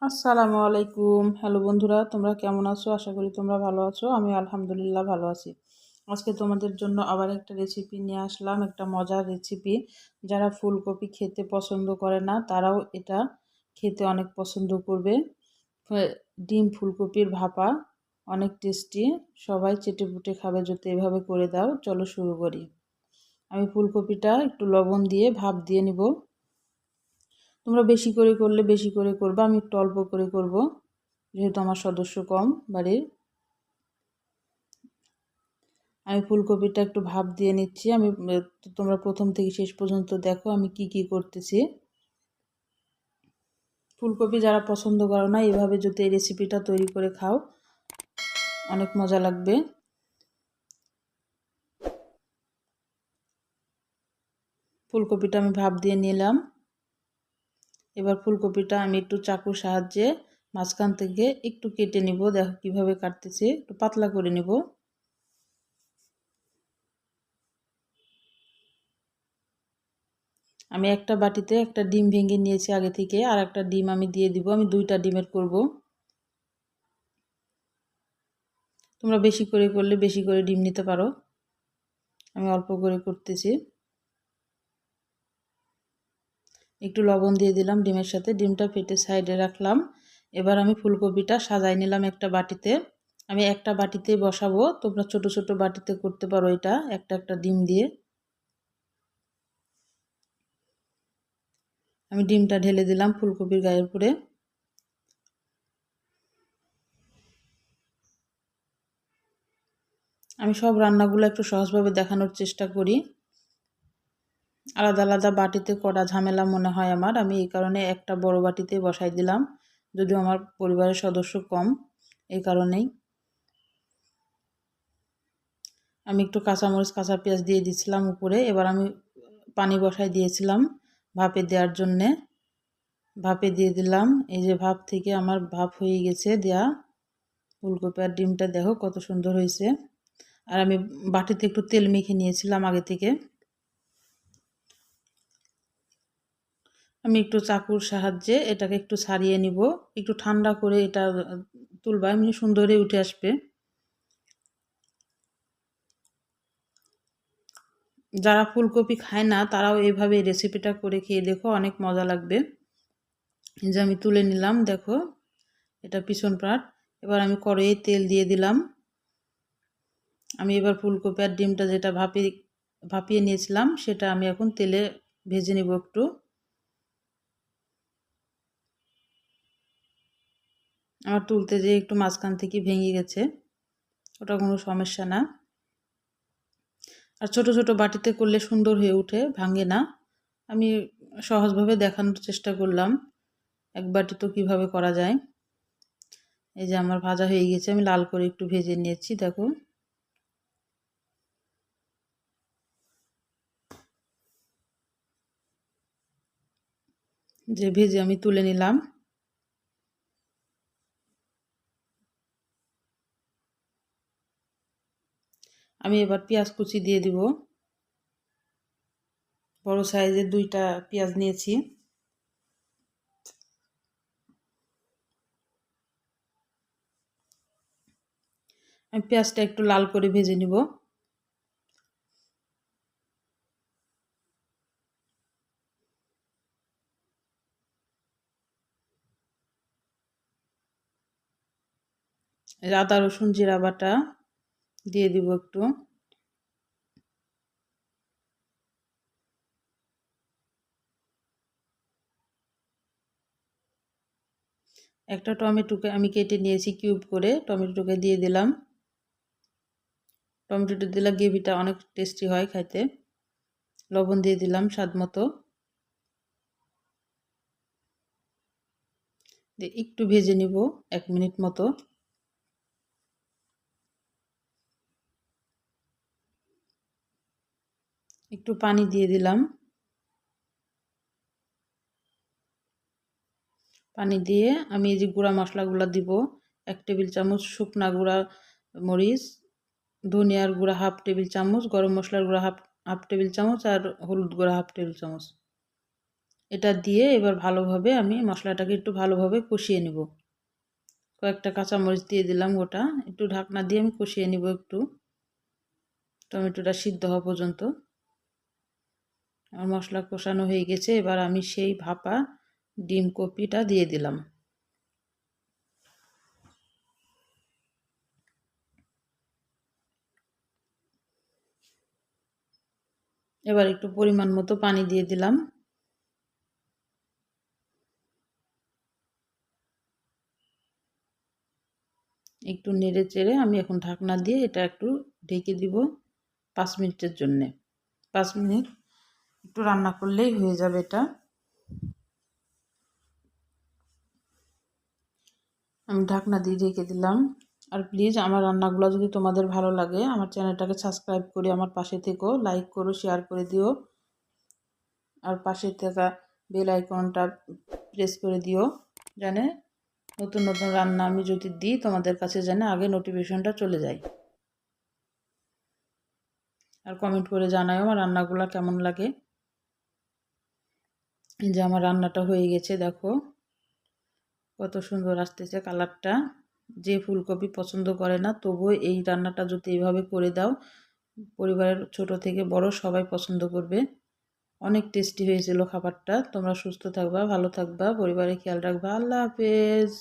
আসসালামু আলাইকুম। হ্যালো বন্ধুরা, তোমরা কেমন আছো? আশা করি তোমরা ভালো আছো। আমি আলহামদুলিল্লাহ ভালো আছি। আজকে তোমাদের জন্য আবার একটা রেসিপি নিয়ে আসলাম, একটা মজার রেসিপি। যারা ফুলকপি খেতে পছন্দ করে না তারাও এটা খেতে অনেক পছন্দ করবে। ডিম ফুলকপির ভাপা অনেক টেস্টি, সবাই চেটেপুটে খাবে যদি এভাবে করে দাও। চলো শুরু করি। আমি ফুলকপিটা একটু লবণ দিয়ে ভাপ দিয়ে নিব। তোমরা বেশি করে করলে বেশি করে করবা, আমি একটু অল্প করে করব যেহেতু আমার সদস্য কম বাড়ির। আমি ফুলকপিটা একটু ভাপ দিয়ে নিচ্ছি। তোমরা প্রথম থেকে শেষ পর্যন্ত দেখো আমি কি করতেছি। ফুলকপি যারা পছন্দ করো না, এভাবে যদি এই রেসিপিটা তৈরি করে খাও অনেক মজা লাগবে। ফুলকপিটা আমি ভাপ দিয়ে নিলাম। এবার ফুলকপিটা আমি একটু চাকুর সাহায্যে মাঝখান থেকে একটু কেটে নিব। দেখো কিভাবে কাটতেছি, একটু পাতলা করে নিব। আমি একটা বাটিতে একটা ডিম ভেঙে নিয়েছি আগে থেকে, আর একটা ডিম আমি দিয়ে দিব। আমি 2টা ডিমের করব। তোমরা বেশি করে করলে বেশি করে ডিম নিতে পারো, আমি অল্প করে করতেছি। একটু লবণ দিয়ে দিলাম ডিমের সাথে, ডিমটা ফেটে সাইডে রাখলাম। এবার আমি ফুলকপিটা সাজাই নিলাম একটা বাটিতে। আমি একটা বাটিতেই বসাবো, তোমরা ছোট ছোট বাটিতে করতে পারো এটা একটা একটা ডিম দিয়ে। আমি ডিমটা ঢেলে দিলাম ফুলকপির গায়ের উপরে। আমি সব রান্নাগুলো একটু সহজভাবে দেখানোর চেষ্টা করি। আলাদা আলাদা বাটিতে করা ঝামেলা মনে হয় আমার, আমি এই কারণে একটা বড় বাটিতে বসাই দিলাম, যদিও আমার পরিবারের সদস্য কম এই কারণেই। আমি একটু কাঁচামরিচ কাঁচা পেঁয়াজ দিয়ে দিয়েছিলাম উপরে। এবার আমি পানি বসাই দিয়েছিলাম ভাপে দেওয়ার জন্যে। ভাপে দিয়ে দিলাম। এই যে ভাপ থেকে আমার ভাপ হয়ে গেছে দেয়া। ফুলকপি আর ডিমটা দেখো কত সুন্দর হয়েছে। আর আমি বাটিতে একটু তেল মেখে নিয়েছিলাম আগে থেকে। আমি একটু চাকুর সাহায্যে এটাকে একটু ছাড়িয়ে নিব। একটু ঠান্ডা করে এটা তুলবা, এমনি সুন্দরই উঠে আসবে। যারা ফুলকপি খায় না তারাও এইভাবে রেসিপিটা করে খেয়ে দেখো, অনেক মজা লাগবে। যে আমি তুলে নিলাম, দেখো এটা পিছন পাট। এবার আমি কড়াইয়ে তেল দিয়ে দিলাম। আমি এবার ফুলকপি আর ডিমটা যেটা ভাপিয়ে নিয়েছিলাম সেটা আমি এখন তেলে ভেজে নিব একটু। আমার তুলতে যেয়ে একটু মাঝখান থেকে ভেঙে গেছে, ওটা কোনো সমস্যা না। আর ছোট ছোট বাটিতে করলে সুন্দর হয়ে ওঠে, ভাঙে না। আমি সহজভাবে দেখানোর চেষ্টা করলাম এক বাটি তো কিভাবে করা যায়। এই যে আমার ভাজা হয়ে গেছে, আমি লাল করে একটু ভেজে নিয়েছি দেখো। যে ভেজে আমি তুলে নিলাম। আমি এবার পেঁয়াজ কুচি দিয়ে দিব। বড় সাইজের 2টা পেঁয়াজ নিয়েছি। আমি পেঁয়াজটা একটু লাল করে ভেজে নিব। আদা রসুন জিরা বাটা দিয়ে দিব একটু। একটা টমেটোকে আমি কেটে নিয়েছি কিউব করে, টমেটোকে দিয়ে দিলাম। টমেটোটা দিলে গ্রেভিটা অনেক টেস্টি হয় খাইতে। লবণ দিয়ে দিলাম স্বাদ মতো। দিয়ে একটু ভেজে নিব 1 মিনিট মতো। একটু পানি দিয়ে দিলাম। পানি দিয়ে আমি এই যে গুঁড়া মশলাগুলো দিব। 1 টেবিল চামচ শুকনা গুঁড়া মরিচ, ধনিয়ার গুঁড়া 1/2 টেবিল চামচ, গরম মশলার গুঁড়া হাফ টেবিল চামচ, আর হলুদ গুঁড়া 1/2 টেবিল চামচ। এটা দিয়ে এবার ভালোভাবে আমি মশলাটাকে একটু ভালোভাবে কষিয়ে নেব। কয়েকটা কাঁচামরিচ দিয়ে দিলাম গোটা, একটু ঢাকনা দিয়ে আমি কষিয়ে নিব একটু, টমেটোটা সিদ্ধ হওয়া পর্যন্ত। আমার মশলা কষানো হয়ে গেছে, এবার আমি সেই ভাপা ডিম কপিটা দিয়ে দিলাম। এবার একটু পরিমাণ মতো পানি দিয়ে দিলাম। একটু নেড়ে চেড়ে আমি এখন ঢাকনা দিয়ে এটা একটু ঢেকে দিব 5 মিনিটের জন্যে। 5 মিনিট একটু রান্না করলেই হয়ে যাবে এটা। আমি ঢাকনা দিয়ে ঢেকে দিলাম। আর প্লিজ আমার রান্নাগুলো যদি তোমাদের ভালো লাগে আমার চ্যানেলটাকে সাবস্ক্রাইব করে আমার পাশে থেকো, লাইক করো, শেয়ার করে দিও। আর পাশে থাকা বেল আইকনটা প্রেস করে দিও, জানে নতুন নতুন রান্না আমি যদি দিই তোমাদের কাছে যেন আগে নোটিফিকেশনটা চলে যায়। আর কমেন্ট করে জানাও আমার রান্নাগুলো কেমন লাগে। যে আমার রান্নাটা হয়ে গেছে, দেখো কত সুন্দর আসতেছে কালারটা। যে ফুলকপি পছন্দ করে না তবুও এই রান্নাটা যদি এইভাবে করে দাও, পরিবারের ছোট থেকে বড় সবাই পছন্দ করবে। অনেক টেস্টি হয়েছিল খাবারটা। তোমরা সুস্থ থাকবা, ভালো থাকবা, পরিবারের খেয়াল রাখবা। আল্লাহ হাফেজ।